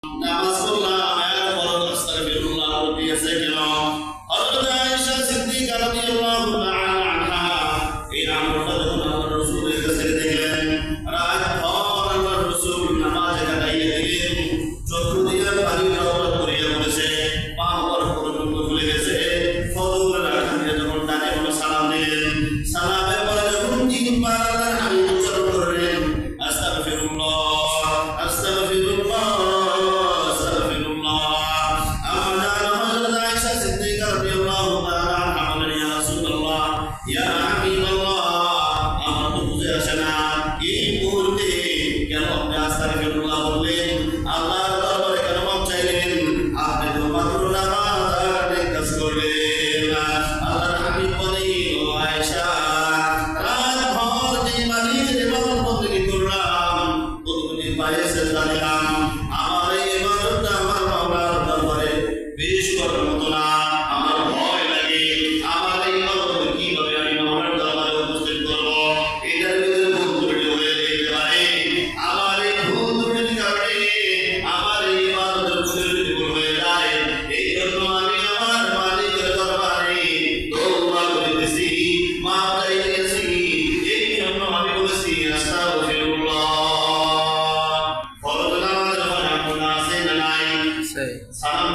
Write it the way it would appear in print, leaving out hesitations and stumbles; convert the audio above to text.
নামাজ পড়লাম এরপর আস্তাগফিরুল্লাহ বলতেছে কেন? হযরত আয়েশা সিদ্দিকা রাদিয়াল্লাহু তাআলা আনহা এই আমলটা যখন আল্লাহর রাসূলের কাছে দেখলেন, রাত ভর আল্লাহর রাসূল নামাজে কাটাইয়া দিলেন, চোখ দিয়ে পানি ঝরঝর করিয়া পড়েছে, পা পর্যন্ত খুলে গেছে। ফজরের আজানে যখন ডানে বামে সালাম দিলেন, সালামের পরে যখন তিনবার আল্লাহর হাবিব উচ্চারণ করলেন, আস্তাগফিরুল্লাহ আস্তাগফিরুল্লাহ আস্তাগফিরুল্লাহ, আমাদের হযরত আয়েশা সিদ্দিকা রাদিয়াল্লাহু তাআলা আনহা বলেন, ইয়া রাসূলুল্লাহ ইয়া হাবিবাল্লাহ, আমার তো বুঝে আসে না এই মুহূর্তে কেন আপনি আস্তাগফিরুল্লাহ বললেন, আল্লাহর দরবারে কেন মাপ চাইলেন? আপনি তো মাত্র নামাজের কাজ করলেন। আল্লাহর হাবিব বলেন, ও আয়েশা, রাত ভর যে মালিকের ইবাদত বন্দেগী করলাম, প্রতিদিন পায়ে সেজদা দিলাম, আমার এই ইবাদতটা আমার মাওলার দরবারে পেশ করার মতো না। আমার ভয় লাগে আমার এই ইবাদত কিভাবে আমি মাওলার দরবারে উপস্থিত করব, এটার ভিতরে ভুল ত্রুটি হয়ে যেতে পারে। আমার এই ভুল ত্রুটির কারণে আমার এই ইবাদতের প্রতিযোগিতা ভুল হয়ে যায়। এই জন্য আমি আমার মালিকের দরবারে তওবা করিতেছি, মাফ চাইতেছি। এই জন্য আমি বলেছি আস্তাগফিরুল্লাহ। ফরজ নামাজ যখন আমরা আছে না নাই, সালাম